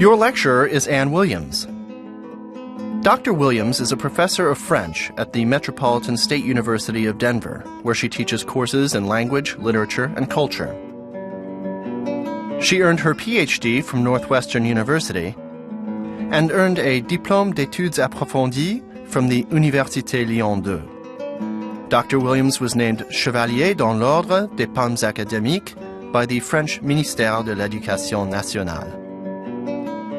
Your lecturer is Anne Williams. Dr. Williams is a professor of French at the Metropolitan State University of Denver, where she teaches courses in language, literature, and culture. She earned her PhD from Northwestern University and earned a Diplôme d'études approfondies from the Université Lyon 2. Dr. Williams was named Chevalier dans l'Ordre des Palmes Académiques by the French Ministère de l'Éducation nationale.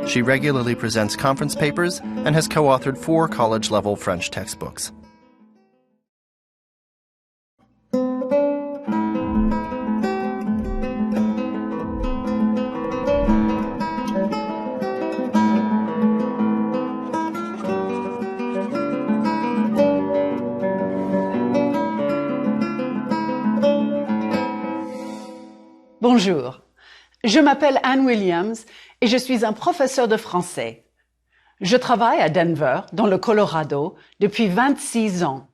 She regularly presents conference papers and has co-authored 4 college-level French textbooks. Bonjour, je m'appelle Anne Williams et je suis un professeur de français. Je travaille à Denver, dans le Colorado, depuis 26 ans.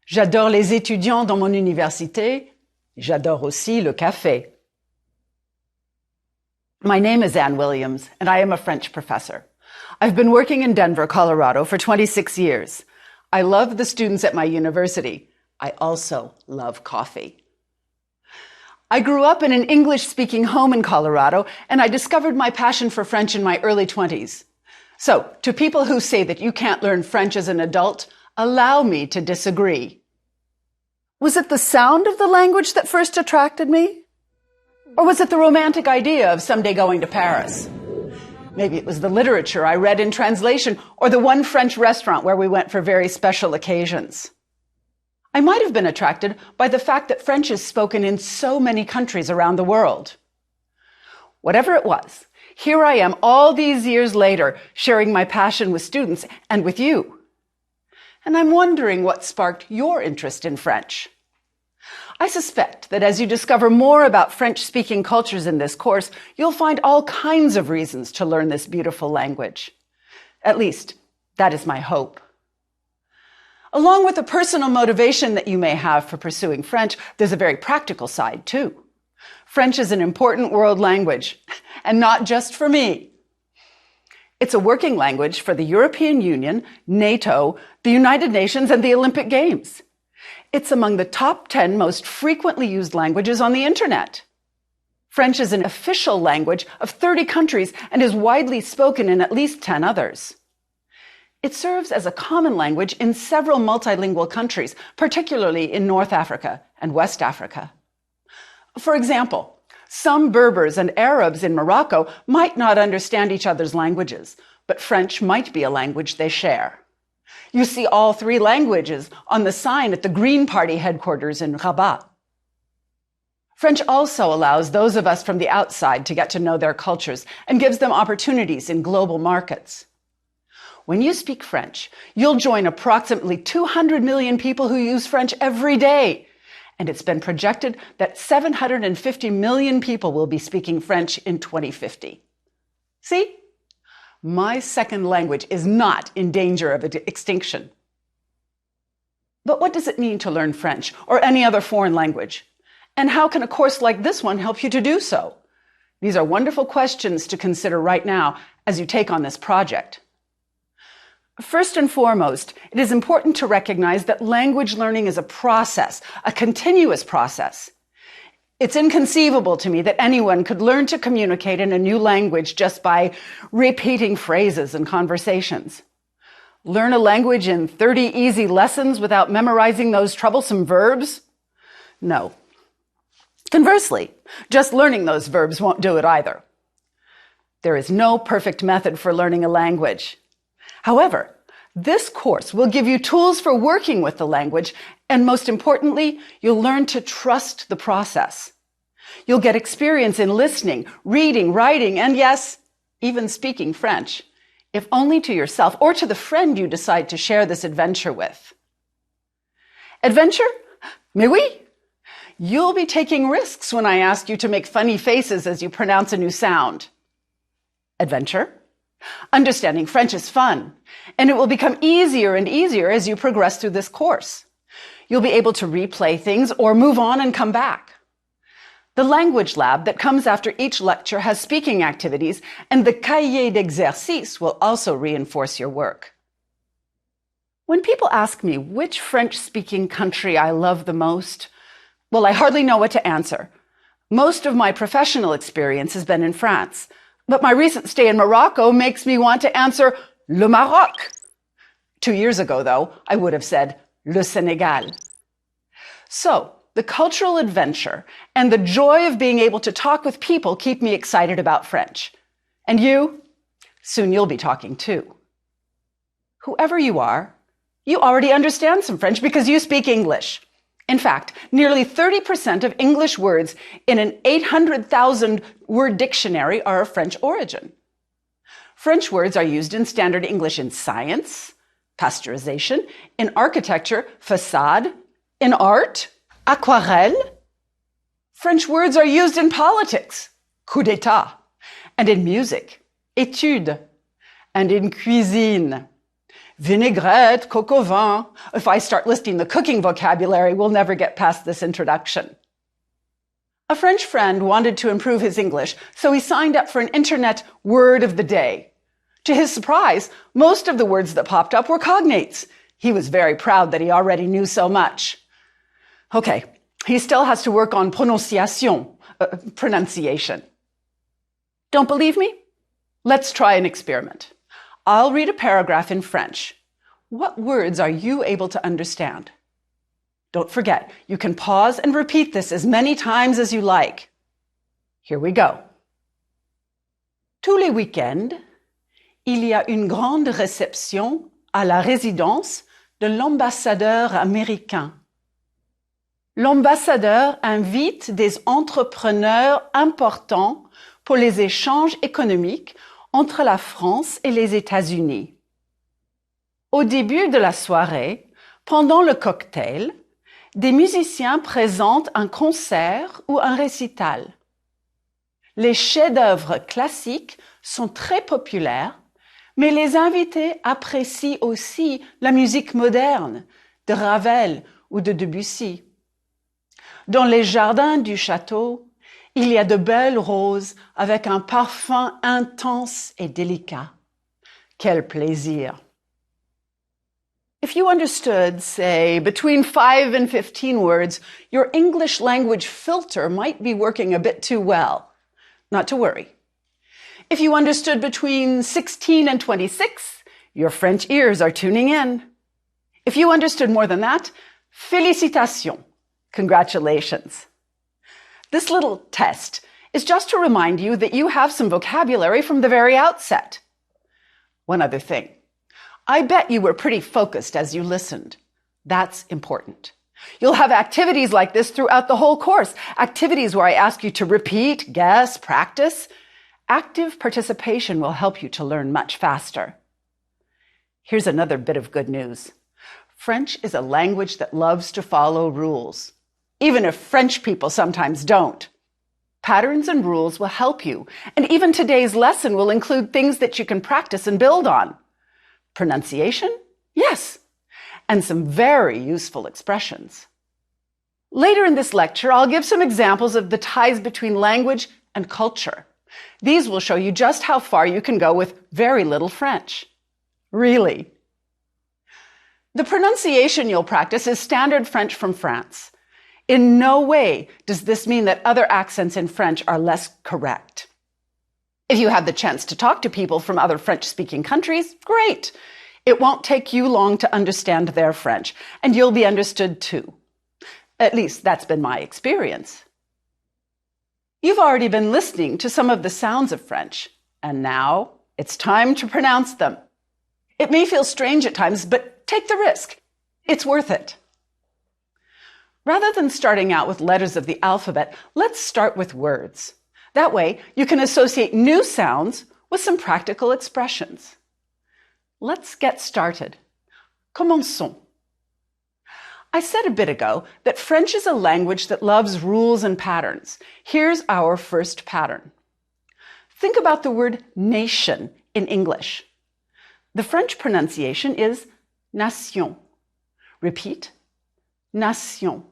J'adore les étudiants dans mon université. J'adore aussi le café. My name is Anne Williams, and I am a French professor. I've been working in Denver, Colorado for 26 years. I love the students at my university. I also love coffee. I grew up in an English-speaking home in Colorado, and I discovered my passion for French in my early 20s. So, to people who say that you can't learn French as an adult, allow me to disagree. Was it the sound of the language that first attracted me? Or was it the romantic idea of someday going to Paris? Maybe it was the literature I read in translation, or the one French restaurant where we went for very special occasions. I might have been attracted by the fact that French is spoken in so many countries around the world. Whatever it was, here I am all these years later, sharing my passion with students and with you. And I'm wondering what sparked your interest in French. I suspect that as you discover more about French-speaking cultures in this course, you'll find all kinds of reasons to learn this beautiful language. At least, that is my hope. Along with the personal motivation that you may have for pursuing French, there's a very practical side, too. French is an important world language, and not just for me. It's a working language for the European Union, NATO, the United Nations, and the Olympic Games. It's among the top 10 most frequently used languages on the Internet. French is an official language of 30 countries and is widely spoken in at least 10 others. It serves as a common language in several multilingual countries, particularly in North Africa and West Africa. For example, some Berbers and Arabs in Morocco might not understand each other's languages, but French might be a language they share. You see all 3 languages on the sign at the Green Party headquarters in Rabat. French also allows those of us from the outside to get to know their cultures and gives them opportunities in global markets. When you speak French, you'll join approximately 200 million people who use French every day. And it's been projected that 750 million people will be speaking French in 2050. See? My second language is not in danger of extinction. But what does it mean to learn French or any other foreign language? And how can a course like this one help you to do so? These are wonderful questions to consider right now as you take on this project. First and foremost, it is important to recognize that language learning is a process, a continuous process. It's inconceivable to me that anyone could learn to communicate in a new language just by repeating phrases and conversations. Learn a language in 30 easy lessons without memorizing those troublesome verbs? No. Conversely, just learning those verbs won't do it either. There is no perfect method for learning a language. However, this course will give you tools for working with the language, and most importantly, you'll learn to trust the process. You'll get experience in listening, reading, writing, and yes, even speaking French, if only to yourself or to the friend you decide to share this adventure with. Adventure? Mais oui! You'll be taking risks when I ask you to make funny faces as you pronounce a new sound. Adventure? Understanding French is fun, and it will become easier and easier as you progress through this course. You'll be able to replay things or move on and come back. The language lab that comes after each lecture has speaking activities, and the cahier d'exercice will also reinforce your work. When people ask me which French-speaking country I love the most, well, I hardly know what to answer. Most of my professional experience has been in France, but my recent stay in Morocco makes me want to answer Le Maroc. 2 years ago, though, I would have said Le Sénégal. So, the cultural adventure and the joy of being able to talk with people keep me excited about French. And you? Soon you'll be talking too. Whoever you are, you already understand some French because you speak English. In fact, nearly 30% of English words in an 800,000 word dictionary are of French origin. French words are used in standard English in science, pasteurization, in architecture, facade, in art, aquarelle. French words are used in politics, coup d'état, and in music, étude, and in cuisine, vinaigrette, coq au vin. If I start listing the cooking vocabulary, we'll never get past this introduction. A French friend wanted to improve his English, so he signed up for an internet word of the day. To his surprise, most of the words that popped up were cognates. He was very proud that he already knew so much. Okay, he still has to work on pronunciation. Don't believe me? Let's try an experiment. I'll read a paragraph in French. What words are you able to understand? Don't forget, you can pause and repeat this as many times as you like. Here we go. Tous les week-ends, il y a une grande réception à la résidence de l'ambassadeur américain. L'ambassadeur invite des entrepreneurs importants pour les échanges économiques entre la France et les États-Unis. Au début de la soirée, pendant le cocktail, des musiciens présentent un concert ou un récital. Les chefs-d'œuvre classiques sont très populaires, mais les invités apprécient aussi la musique moderne de Ravel ou de Debussy. Dans les jardins du château, il y a de belles roses avec un parfum intense et délicat. Quel plaisir! If you understood, say, between 5 and 15 words, your English language filter might be working a bit too well. Not to worry. If you understood between 16 and 26, your French ears are tuning in. If you understood more than that, félicitations. Congratulations. This little test is just to remind you that you have some vocabulary from the very outset. One other thing. I bet you were pretty focused as you listened. That's important. You'll have activities like this throughout the whole course. Activities where I ask you to repeat, guess, practice. Active participation will help you to learn much faster. Here's another bit of good news. French is a language that loves to follow rules, even if French people sometimes don't. Patterns and rules will help you, and even today's lesson will include things that you can practice and build on. Pronunciation? Yes. And some very useful expressions. Later in this lecture, I'll give some examples of the ties between language and culture. These will show you just how far you can go with very little French. Really. The pronunciation you'll practice is standard French from France. In no way does this mean that other accents in French are less correct. If you have the chance to talk to people from other French-speaking countries, great. It won't take you long to understand their French, and you'll be understood too. At least that's been my experience. You've already been listening to some of the sounds of French, and now it's time to pronounce them. It may feel strange at times, but take the risk. It's worth it. Rather than starting out with letters of the alphabet, let's start with words. That way, you can associate new sounds with some practical expressions. Let's get started. Commençons. I said a bit ago that French is a language that loves rules and patterns. Here's our first pattern. Think about the word nation in English. The French pronunciation is nation. Repeat, nation.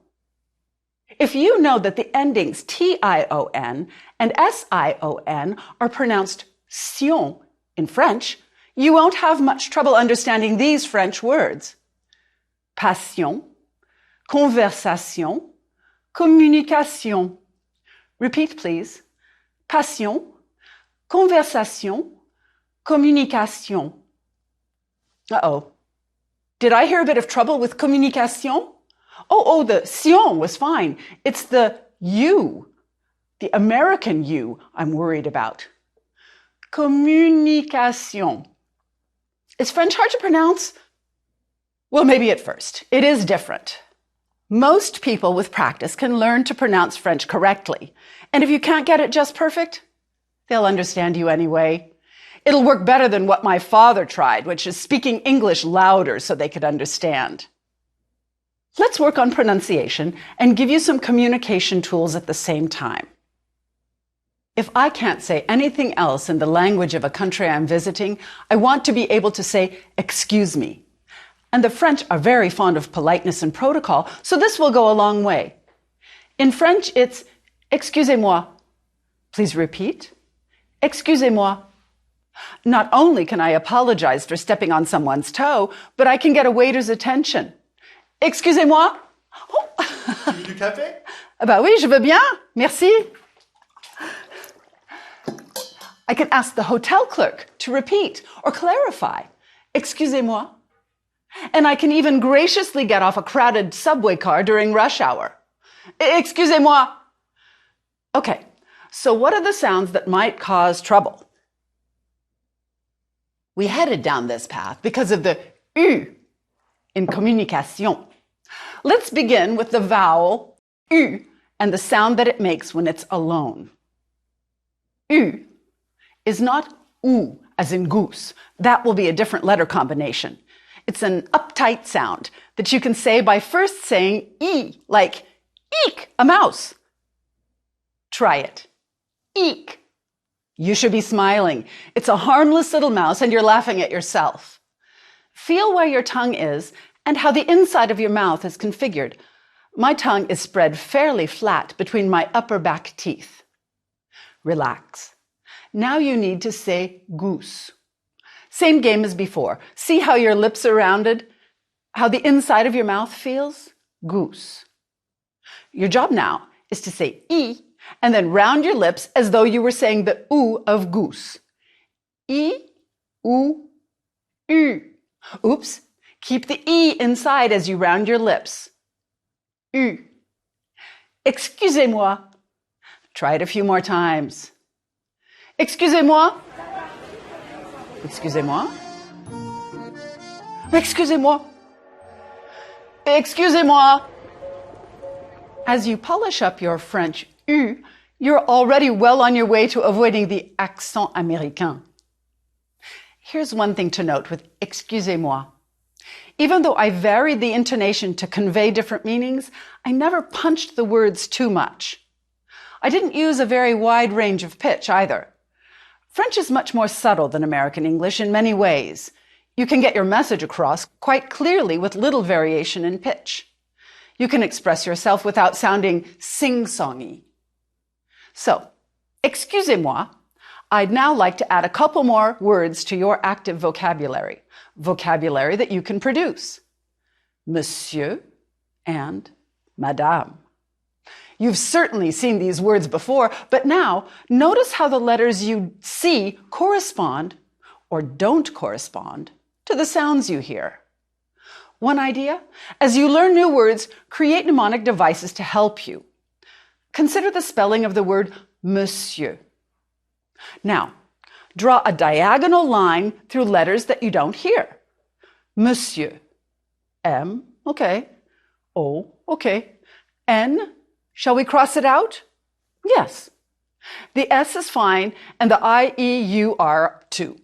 If you know that the endings T-I-O-N and S-I-O-N are pronounced sion in French, you won't have much trouble understanding these French words. Passion, conversation, communication. Repeat, please. Passion, conversation, communication. Uh-oh. Did I hear a bit of trouble with communication? Oh, the sion was fine. It's the U, the American U, I'm worried about. Communication. Is French hard to pronounce? Well, maybe at first. It is different. Most people with practice can learn to pronounce French correctly. And if you can't get it just perfect, they'll understand you anyway. It'll work better than what my father tried, which is speaking English louder so they could understand. Let's work on pronunciation and give you some communication tools at the same time. If I can't say anything else in the language of a country I'm visiting, I want to be able to say, excuse me. And the French are very fond of politeness and protocol, so this will go a long way. In French, it's excusez-moi. Please repeat. Excusez-moi. Not only can I apologize for stepping on someone's toe, but I can get a waiter's attention. Excusez-moi. Oh. Tu veux du café? Bah oui, je veux bien. Merci. I can ask the hotel clerk to repeat or clarify. Excusez-moi. And I can even graciously get off a crowded subway car during rush hour. Excusez-moi. Okay, so what are the sounds that might cause trouble? We headed down this path because of the U in communication. Let's begin with the vowel U and the sound that it makes when it's alone. U is not oo as in goose. That will be a different letter combination. It's an uptight sound that you can say by first saying E, like eek, a mouse. Try it. Eek. You should be smiling. It's a harmless little mouse and you're laughing at yourself. Feel where your tongue is and how the inside of your mouth is configured. My tongue is spread fairly flat between my upper back teeth. Relax. Now you need to say goose. Same game as before. See how your lips are rounded? How the inside of your mouth feels? Goose. Your job now is to say E and then round your lips as though you were saying the oo of goose. E, oo, U. Oops. Keep the E inside as you round your lips. U. Excusez-moi. Try it a few more times. Excusez-moi. Excusez-moi. Excusez-moi. Excusez-moi. As you polish up your French U, you're already well on your way to avoiding the accent américain. Here's one thing to note with excusez-moi. Even though I varied the intonation to convey different meanings, I never punched the words too much. I didn't use a very wide range of pitch either. French is much more subtle than American English in many ways. You can get your message across quite clearly with little variation in pitch. You can express yourself without sounding sing-songy. So, excusez-moi, I'd now like to add a couple more words to your active vocabulary that you can produce. Monsieur and Madame. You've certainly seen these words before, but now notice how the letters you see correspond or don't correspond to the sounds you hear. One idea? As you learn new words, create mnemonic devices to help you. Consider the spelling of the word monsieur. Now, draw a diagonal line through letters that you don't hear. Monsieur. M, okay. O, okay. N, shall we cross it out? Yes. The S is fine, and the I-E-U-R too.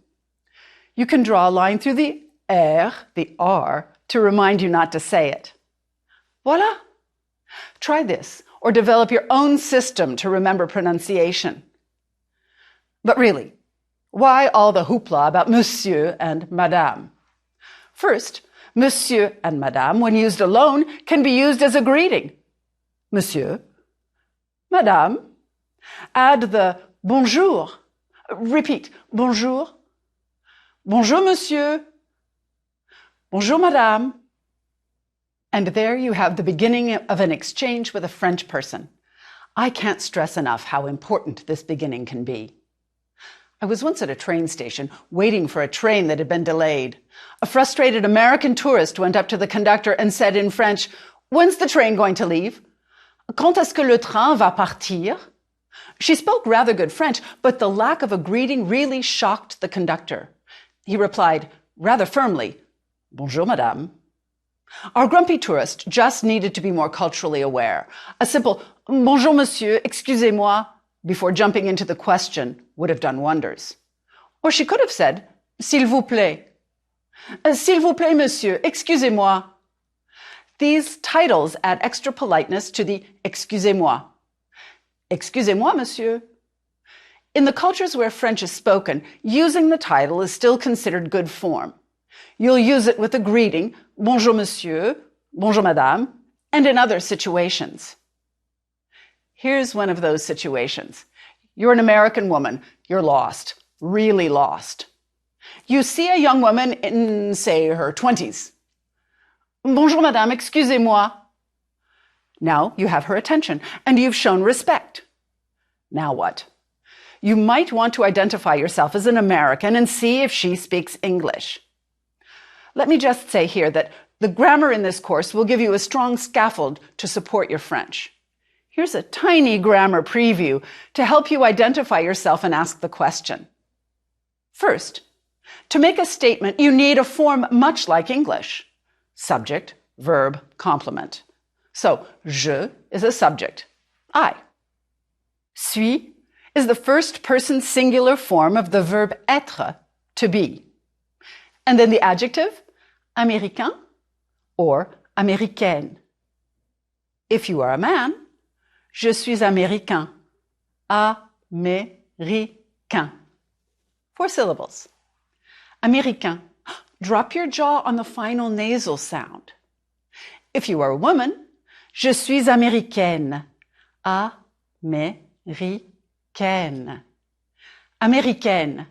You can draw a line through the R, the R, to remind you not to say it. Voila! Try this, or develop your own system to remember pronunciation. But really, why all the hoopla about monsieur and madame? First, monsieur and madame, when used alone, can be used as a greeting. Monsieur, Madame. Add the bonjour. Repeat, bonjour. Bonjour, monsieur. Bonjour, madame. And there you have the beginning of an exchange with a French person. I can't stress enough how important this beginning can be. I was once at a train station waiting for a train that had been delayed. A frustrated American tourist went up to the conductor and said in French, "When's the train going to leave? Quand est-ce que le train va partir?" She spoke rather good French, but the lack of a greeting really shocked the conductor. He replied, rather firmly, "Bonjour, madame." Our grumpy tourist just needed to be more culturally aware. A simple, "Bonjour, monsieur, excusez-moi," before jumping into the question would have done wonders. Or she could have said, "S'il vous plaît." "S'il vous plaît, monsieur, excusez-moi." These titles add extra politeness to the excusez-moi. Excusez-moi, monsieur. In the cultures where French is spoken, using the title is still considered good form. You'll use it with a greeting, bonjour, monsieur, bonjour, madame, and in other situations. Here's one of those situations. You're an American woman. You're lost, really lost. You see a young woman in, say, her 20s. Bonjour, madame, excusez-moi. Now you have her attention, and you've shown respect. Now what? You might want to identify yourself as an American and see if she speaks English. Let me just say here that the grammar in this course will give you a strong scaffold to support your French. Here's a tiny grammar preview to help you identify yourself and ask the question. First, to make a statement, you need a form much like English. Subject, verb, complement. So, je is a subject, I. Suis is the first person singular form of the verb être, to be. And then the adjective, américain or américaine. If you are a man, je suis américain, américain. 4 syllables. Américain. Drop your jaw on the final nasal sound. If you are a woman, je suis américaine, américaine. Américaine.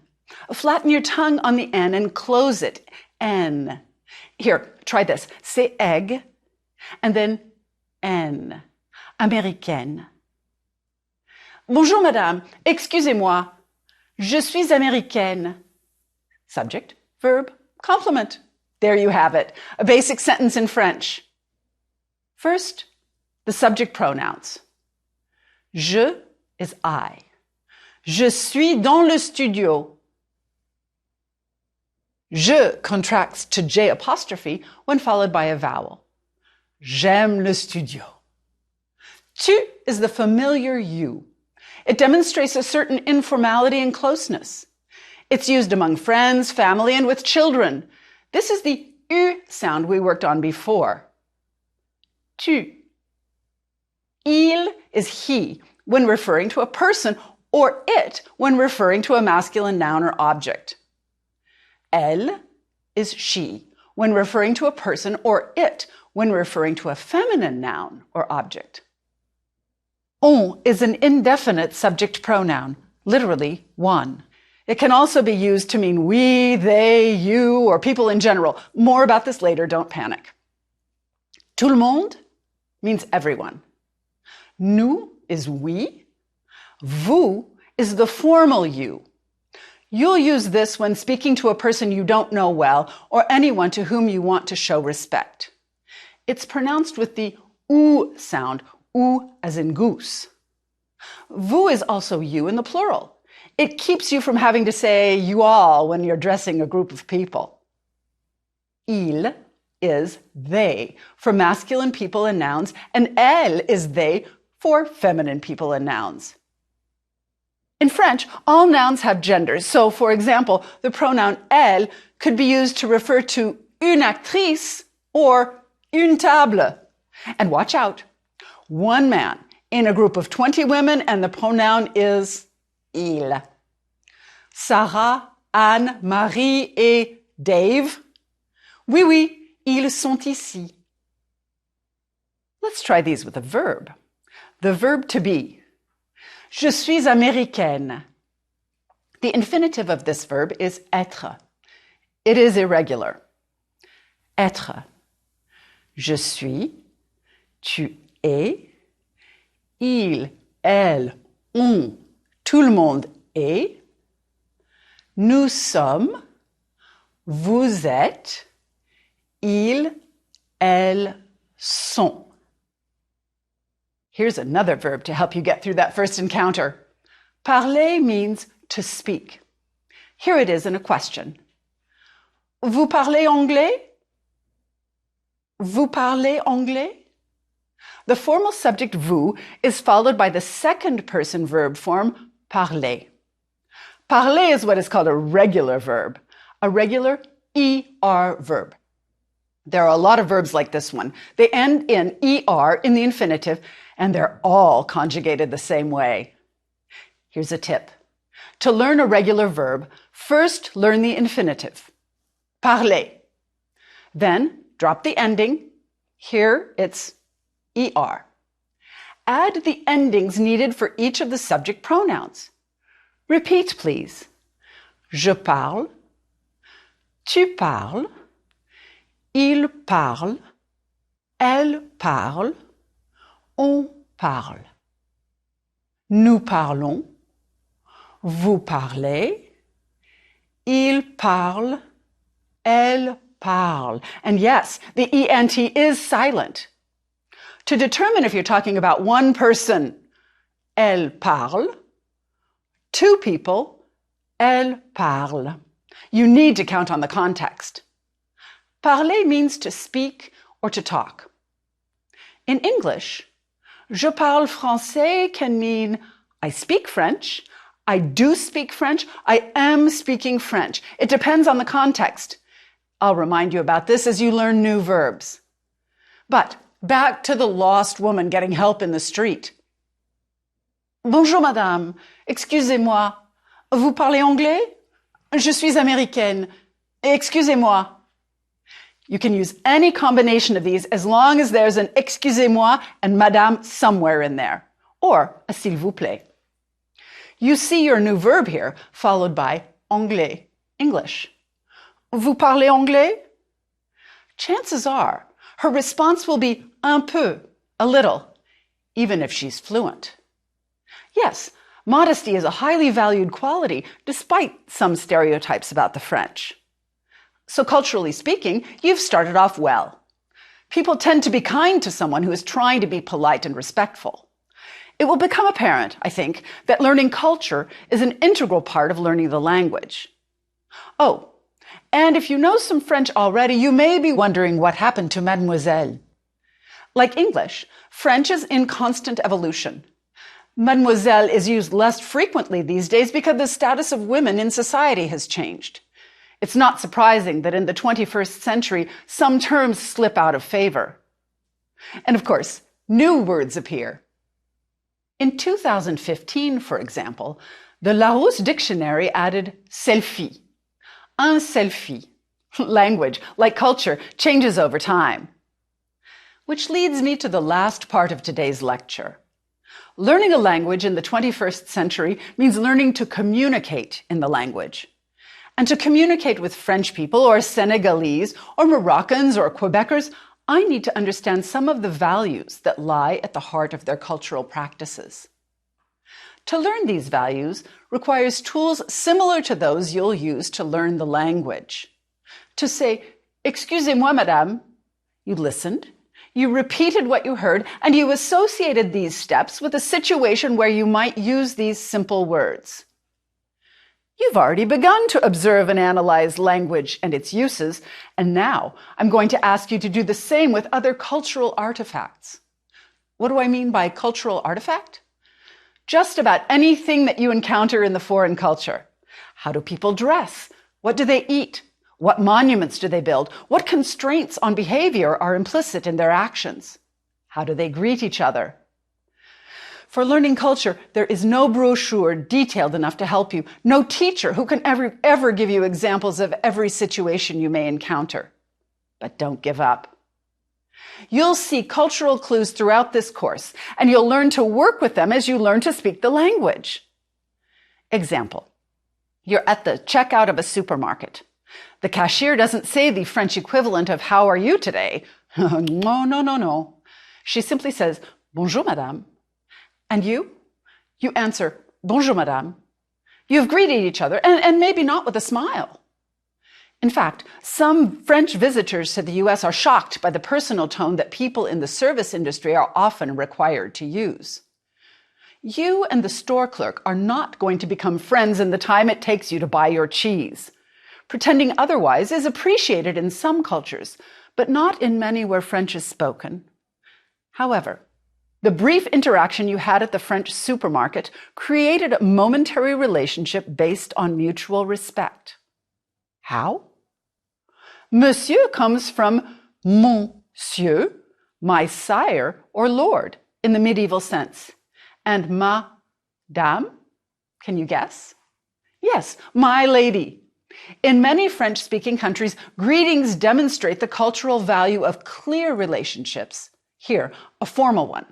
Flatten your tongue on the N and close it, N. Here, try this. Say egg, and then N. Américaine. Bonjour, madame. Excusez-moi. Je suis américaine. Subject, verb, complement. There you have it. A basic sentence in French. First, the subject pronouns. Je is I. Je suis dans le studio. Je contracts to J apostrophe when followed by a vowel. J'aime le studio. Tu is the familiar you. It demonstrates a certain informality and closeness. It's used among friends, family, and with children. This is the U sound we worked on before. Tu. Il is he when referring to a person, or it when referring to a masculine noun or object. Elle is she when referring to a person, or it when referring to a feminine noun or object. On is an indefinite subject pronoun, literally one. It can also be used to mean we, they, you, or people in general. More about this later, don't panic. Tout le monde means everyone. Nous is we. Vous is the formal you. You'll use this when speaking to a person you don't know well or anyone to whom you want to show respect. It's pronounced with the oo sound, oo as in goose. Vous is also you in the plural. It keeps you from having to say you all when you're addressing a group of people. Il is they for masculine people and nouns, and elle is they for feminine people and nouns. In French, all nouns have genders. So, for example, the pronoun elle could be used to refer to une actrice or une table. And watch out, one man in a group of 20 women, and the pronoun is il. Sarah, Anne, Marie et Dave. Oui, ils sont ici. Let's try these with a verb. The verb to be. Je suis américaine. The infinitive of this verb is être. It is irregular. Être. Je suis, tu es, il, elle, on, tout le monde est, nous sommes, vous êtes, ils, elles sont. Here's another verb to help you get through that first encounter. Parler means to speak. Here it is in a question. Vous parlez anglais? Vous parlez anglais? The formal subject vous is followed by the second person verb form parler. Parler is what is called a regular verb, a regular ER verb. There are a lot of verbs like this one. They end in ER in the infinitive, and they're all conjugated the same way. Here's a tip. To learn a regular verb, first learn the infinitive. Parler. Then drop the ending. Here it's ER. Add the endings needed for each of the subject pronouns. Repeat, please. Je parle. Tu parles. Il parle. Elle parle. On parle. Nous parlons. Vous parlez. Il parle. Elle parle. And yes, the ENT is silent. To determine if you're talking about one person, elle parle. Two people, elle parle. You need to count on the context. Parler means to speak or to talk. In English, je parle français can mean I speak French, I do speak French, I am speaking French. It depends on the context. I'll remind you about this as you learn new verbs. But back to the lost woman getting help in the street. Bonjour madame, excusez-moi, vous parlez anglais? Je suis américaine. Excusez-moi. You can use any combination of these as long as there's an excusez-moi and madame somewhere in there, or a s'il vous plaît. You see your new verb here, followed by anglais, English. Vous parlez anglais? Chances are her response will be un peu, a little, even if she's fluent. Yes, modesty is a highly valued quality, despite some stereotypes about the French. So culturally speaking, you've started off well. People tend to be kind to someone who is trying to be polite and respectful. It will become apparent, I think, that learning culture is an integral part of learning the language. Oh, and if you know some French already, you may be wondering what happened to mademoiselle. Like English, French is in constant evolution. Mademoiselle is used less frequently these days because the status of women in society has changed. It's not surprising that in the 21st century, some terms slip out of favor. And of course, new words appear. In 2015, for example, the Larousse Dictionary added selfie. Un selfie. Language, like culture, changes over time. Which leads me to the last part of today's lecture. Learning a language in the 21st century means learning to communicate in the language. And to communicate with French people or Senegalese or Moroccans or Quebecers, I need to understand some of the values that lie at the heart of their cultural practices. To learn these values requires tools similar to those you'll use to learn the language. To say, excusez-moi, madame, you listened, you repeated what you heard, and you associated these steps with a situation where you might use these simple words. You've already begun to observe and analyze language and its uses, and now I'm going to ask you to do the same with other cultural artifacts. What do I mean by cultural artifact? Just about anything that you encounter in the foreign culture. How do people dress? What do they eat? What monuments do they build? What constraints on behavior are implicit in their actions? How do they greet each other? For learning culture, there is no brochure detailed enough to help you, no teacher who can ever give you examples of every situation you may encounter. But don't give up. You'll see cultural clues throughout this course, and you'll learn to work with them as you learn to speak the language. Example. You're at the checkout of a supermarket. The cashier doesn't say the French equivalent of "How are you today?" No. She simply says, "Bonjour, madame." And you? You answer, "Bonjour, madame." You've greeted each other, and maybe not with a smile. In fact, some French visitors to the US are shocked by the personal tone that people in the service industry are often required to use. You and the store clerk are not going to become friends in the time it takes you to buy your cheese. Pretending otherwise is appreciated in some cultures, but not in many where French is spoken. However, the brief interaction you had at the French supermarket created a momentary relationship based on mutual respect. How? Monsieur comes from monsieur, my sire or lord, in the medieval sense. And madame, can you guess? Yes, my lady. In many French-speaking countries, greetings demonstrate the cultural value of clear relationships. Here, a formal one.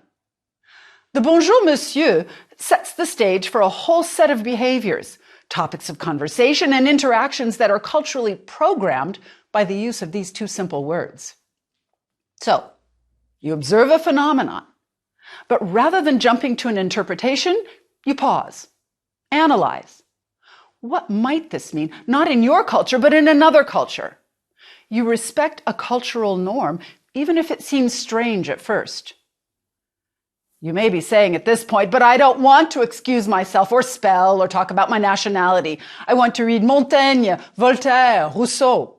The bonjour monsieur sets the stage for a whole set of behaviors, topics of conversation and interactions that are culturally programmed by the use of these two simple words. So, you observe a phenomenon, but rather than jumping to an interpretation, you pause, analyze. What might this mean, not in your culture, but in another culture? You respect a cultural norm, even if it seems strange at first. You may be saying at this point, but I don't want to excuse myself or spell or talk about my nationality. I want to read Montaigne, Voltaire, Rousseau.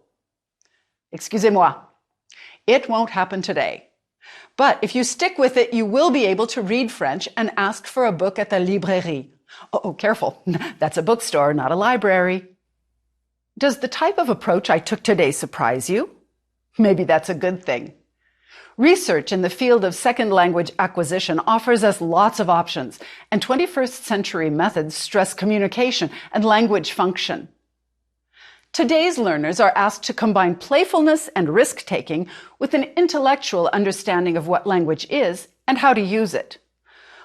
Excusez-moi. It won't happen today. But if you stick with it, you will be able to read French and ask for a book at the librairie. Oh, careful. That's a bookstore, not a library. Does the type of approach I took today surprise you? Maybe that's a good thing. Research in the field of second language acquisition offers us lots of options, and 21st century methods stress communication and language function. Today's learners are asked to combine playfulness and risk-taking with an intellectual understanding of what language is and how to use it.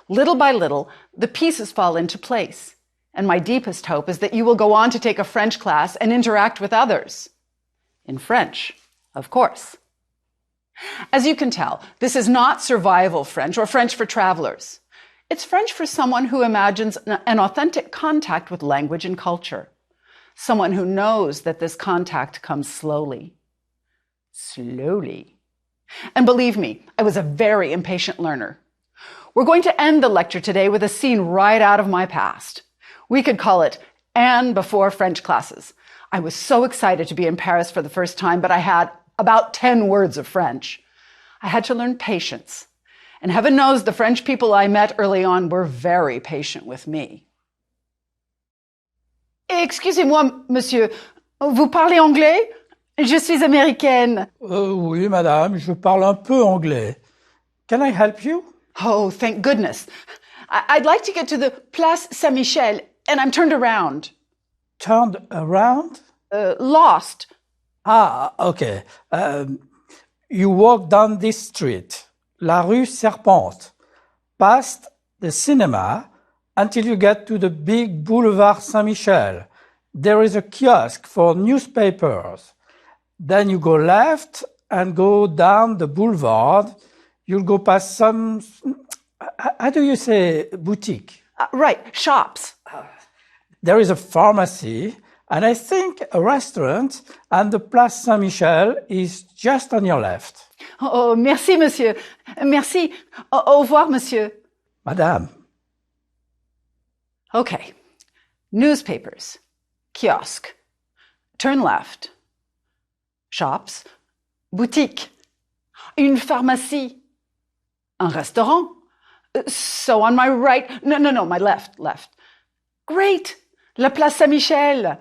Little by little, the pieces fall into place, and my deepest hope is that you will go on to take a French class and interact with others. In French, of course. As you can tell, this is not survival French or French for travelers. It's French for someone who imagines an authentic contact with language and culture. Someone who knows that this contact comes slowly. Slowly. And believe me, I was a very impatient learner. We're going to end the lecture today with a scene right out of my past. We could call it Anne before French classes. I was so excited to be in Paris for the first time, but I had about 10 words of French. I had to learn patience. And heaven knows the French people I met early on were very patient with me. Excusez-moi, monsieur, vous parlez anglais? Je suis américaine. Oui, madame, je parle un peu anglais. Can I help you? Oh, thank goodness. I'd like to get to the Place Saint-Michel, and I'm turned around. Turned around? Lost. Ah, okay. You walk down this street, La Rue Serpente, past the cinema, until you get to the big Boulevard Saint-Michel. There is a kiosk for newspapers. Then you go left and go down the boulevard. You'll go past some, how do you say, boutique? Right, shops. There is a pharmacy, and I think a restaurant, and the Place Saint-Michel is just on your left. Oh, merci, monsieur. Merci. Au revoir, monsieur. Madame. Okay. Newspapers. Kiosk. Turn left. Shops. Boutique. Une pharmacie. Un restaurant. So on my right, no, my left. Great! La Place Saint-Michel.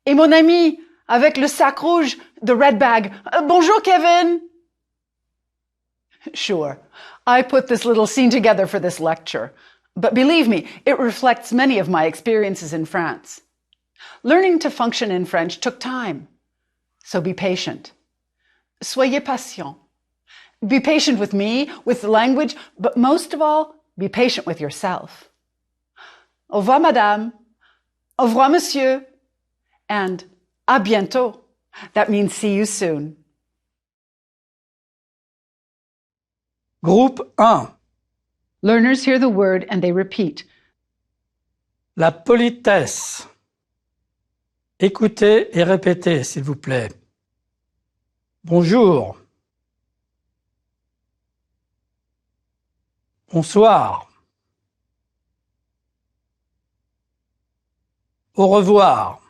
Et mon ami, avec le sac rouge, the red bag. Bonjour, Kevin. Sure, I put this little scene together for this lecture. But believe me, it reflects many of my experiences in France. Learning to function in French took time. So be patient. Soyez patient. Be patient with me, with the language, but most of all, be patient with yourself. Au revoir, madame. Au revoir, monsieur. And à bientôt. That means see you soon. Groupe 1. Learners hear the word and they repeat. La politesse. Écoutez et répétez, s'il vous plaît. Bonjour. Bonsoir. Au revoir.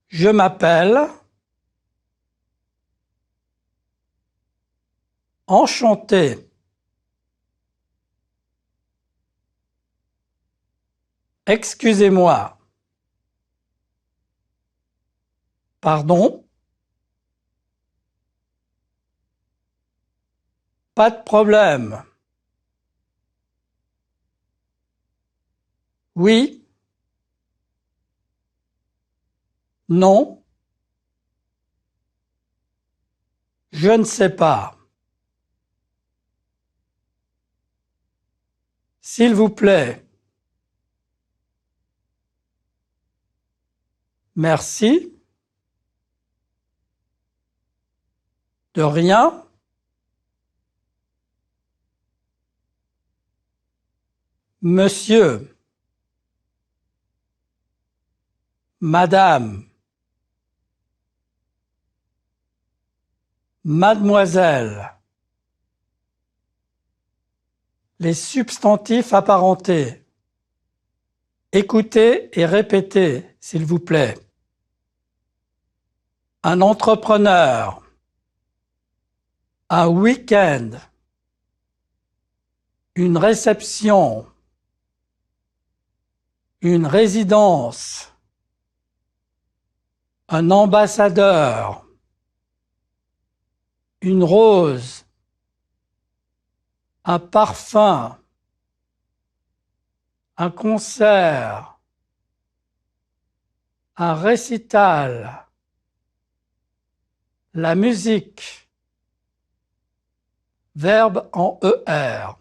Je m'appelle. Enchanté. Excusez-moi. Pardon? Pas de problème. Oui? Non? Je ne sais pas. S'il vous plaît. Merci. De rien. Monsieur. Madame. Mademoiselle. Les substantifs apparentés. Écoutez et répétez, s'il vous plaît. Un entrepreneur. Un week-end. Une réception. Une résidence. Un ambassadeur. Une rose. Un parfum. Un concert. Un récital. La musique. Verbe en ER.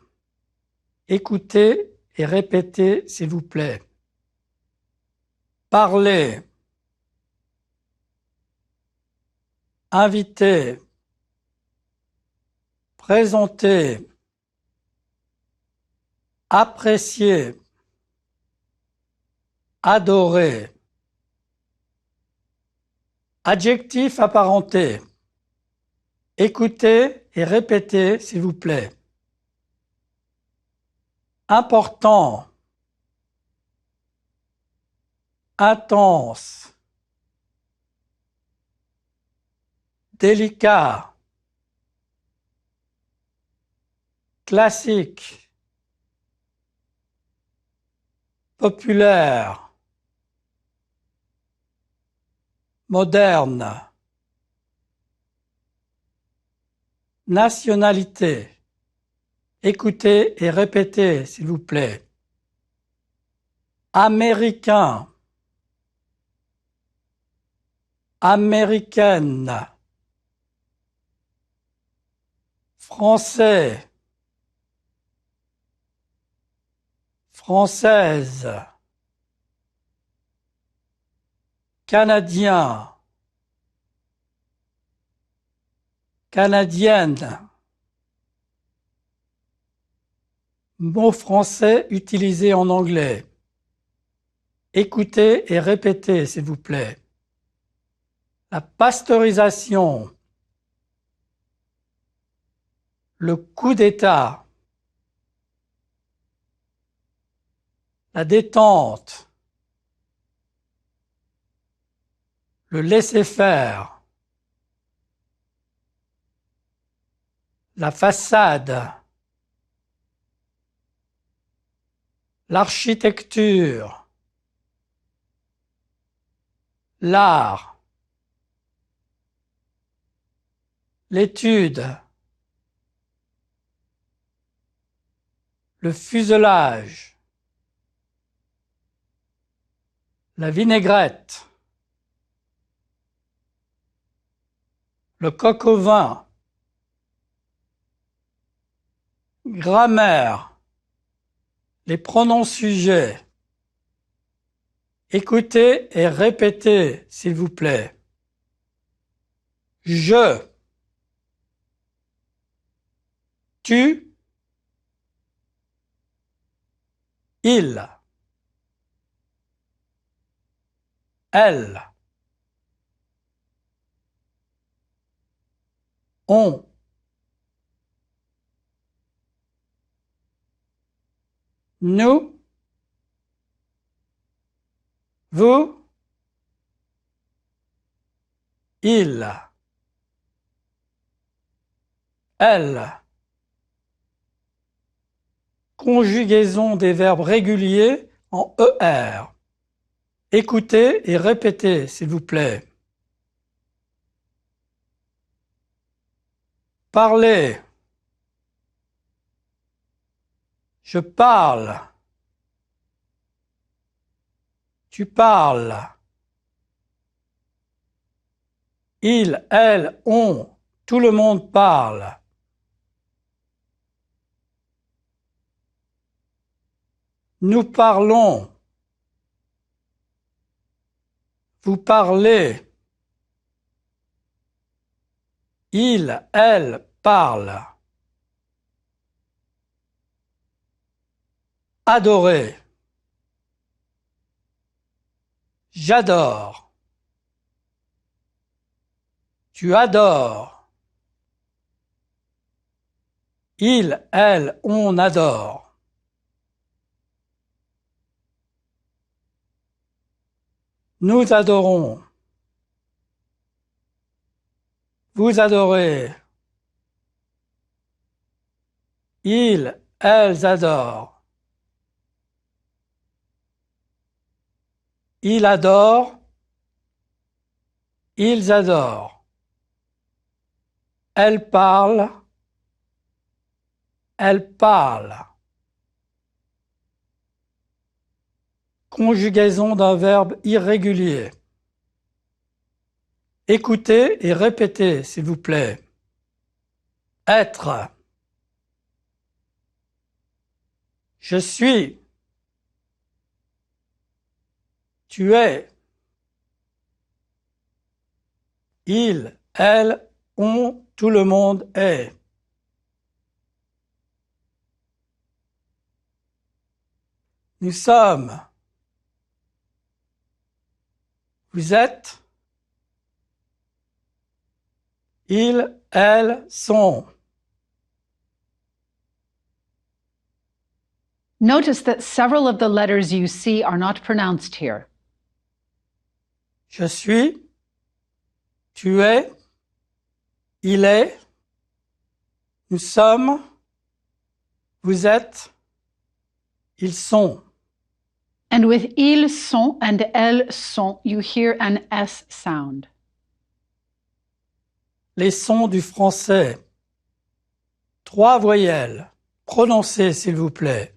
Écoutez et répétez, s'il vous plaît. Parler. Inviter. Présenter. Apprécier. Adorer. Adjectif apparenté. Écoutez et répétez, s'il vous plaît. Important. Intense. Délicat. Classique. Populaire. Moderne. Nationalité. Écoutez et répétez, s'il vous plaît. Américain. Américaine. Français. Française. Canadien. Canadienne. Mot français utilisé en anglais. Écoutez et répétez, s'il vous plaît. La pasteurisation. Le coup d'État. La détente. Le laisser-faire. La façade. L'architecture. L'art. L'étude. Le fuselage. La vinaigrette. le coq au vin, grammaire, les pronoms sujets. Écoutez et répétez, s'il vous plaît. Je, tu, il, elle, on, nous, vous, il, elle. Conjugaison des verbes réguliers en ER. Écoutez et répétez, s'il vous plaît. Parler. Je parle. Tu parles. Il, elle, on, tout le monde parle. Nous parlons. Vous parlez. Il, elle parle. Adorer. J'adore. Tu adores. Il, elle, on adore. Nous adorons. Vous adorez. Ils, elles adorent. Il adore. Ils adorent. Elle parle. Elle parle. Conjugaison d'un verbe irrégulier. Écoutez et répétez, s'il vous plaît. Être. Je suis. Tu es. Il, elle, on, tout le monde est. Nous sommes. Vous êtes. Ils, elles sont. Notice that several of the letters you see are not pronounced here. Je suis. Tu es. Il est. Nous sommes. Vous êtes. Ils sont. And with ils sont and elles sont, you hear an S sound. Les sons du français. 3 voyelles. Prononcez, s'il vous plaît.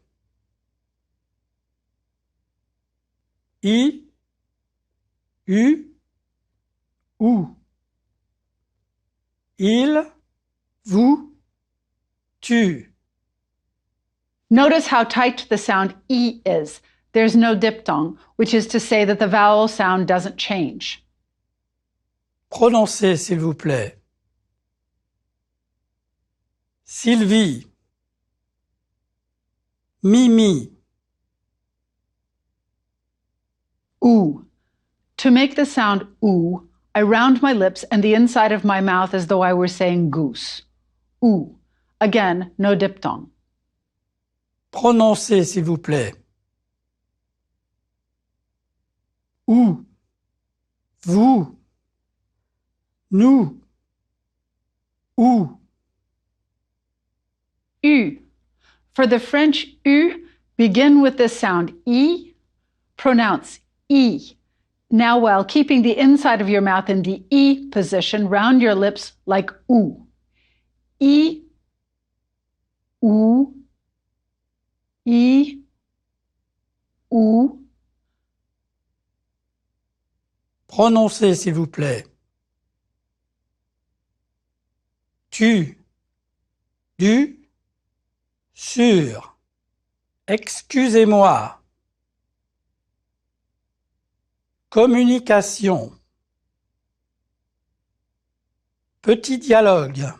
I, U, ou. Il, vous, tu. Notice how tight the sound E is. There's no diphthong, which is to say that the vowel sound doesn't change. Prononcez, s'il vous plaît. Sylvie, Mimi. Ooh. To make the sound ooh, I round my lips and the inside of my mouth as though I were saying goose. Ooh. Again, no diphthong. Prononcez, s'il vous plaît. Où, vous, nous, où. U. For the French U, begin with the sound E, pronounce E. Now, while keeping the inside of your mouth in the E position, round your lips like OO. E, OO, E, OO. Prononcez, s'il vous plaît. tu, du, sur. Excusez-moi. Communication. Petit dialogue.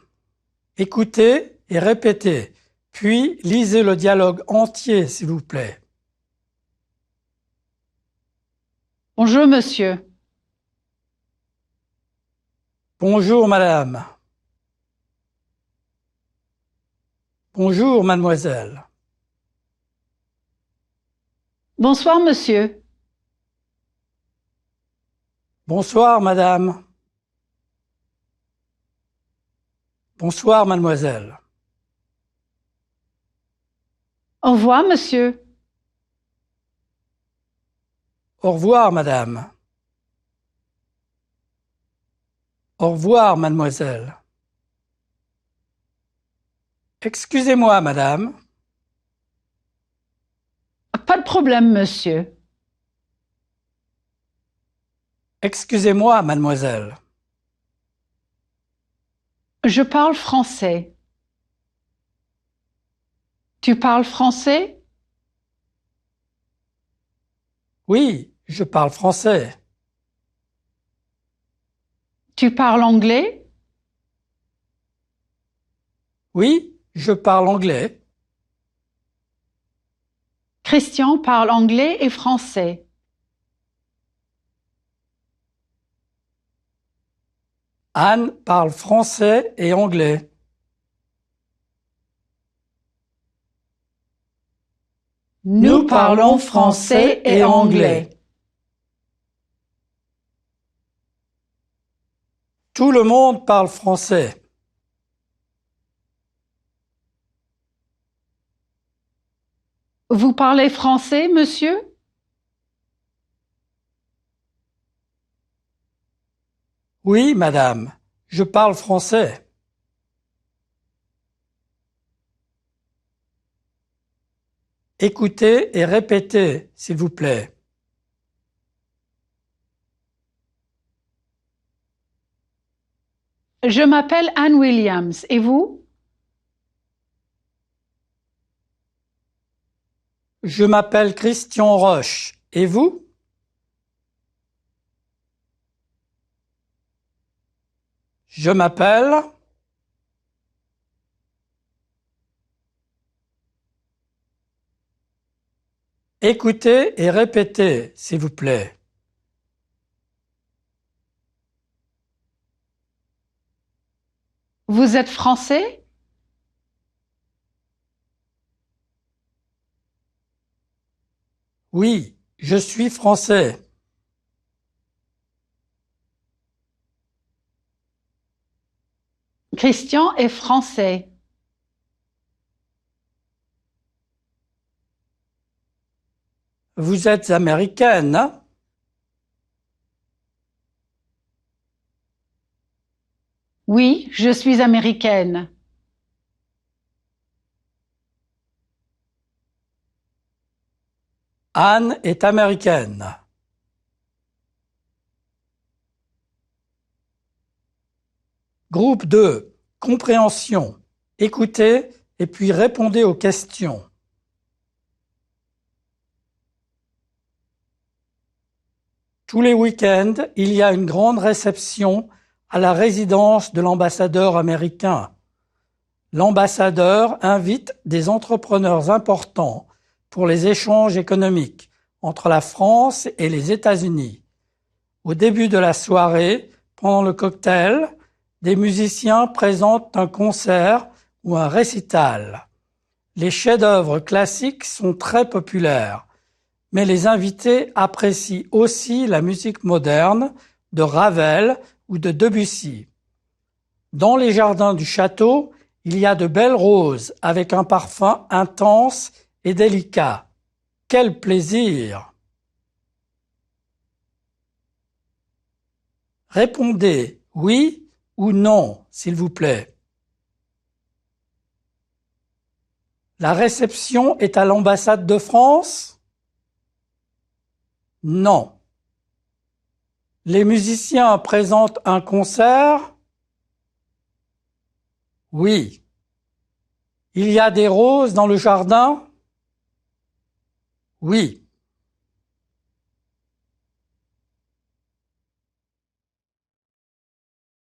Écoutez et répétez, puis lisez le dialogue entier, s'il vous plaît. Bonjour, monsieur. Bonjour, madame. Bonjour, mademoiselle. Bonsoir, monsieur. Bonsoir, madame. Bonsoir, mademoiselle. Au revoir, monsieur. Au revoir, madame. Au revoir, mademoiselle. Excusez-moi, madame. Pas de problème, monsieur. Excusez-moi, mademoiselle. Je parle français. Tu parles français? Oui, je parle français. Tu parles anglais? Oui, je parle anglais. Christian parle anglais et français. Anne parle français et anglais. Nous parlons français et anglais. Tout le monde parle français. Vous parlez français, monsieur? Oui, madame, je parle français. Écoutez et répétez, s'il vous plaît. Je m'appelle Anne Williams. Et vous? Je m'appelle Christian Roche. Et vous? Je m'appelle... Écoutez et répétez, s'il vous plaît. Vous êtes français? Oui, je suis français. Christian est français. Vous êtes américaine, hein? Oui, je suis américaine. Anne est américaine. Groupe 2. Compréhension. Écoutez et puis répondez aux questions. Tous les week-ends, il y a une grande réception à la résidence de l'ambassadeur américain. L'ambassadeur invite des entrepreneurs importants pour les échanges économiques entre la France et les États-Unis. Au début de la soirée, pendant le cocktail, des musiciens présentent un concert ou un récital. Les chefs-d'œuvre classiques sont très populaires, mais les invités apprécient aussi la musique moderne de Ravel ou de Debussy. Dans les jardins du château, il y a de belles roses avec un parfum intense et délicat. Quel plaisir! Répondez oui ou non, s'il vous plaît. La réception est à l'ambassade de France? Non. Les musiciens présentent un concert? Oui. Il y a des roses dans le jardin? Oui.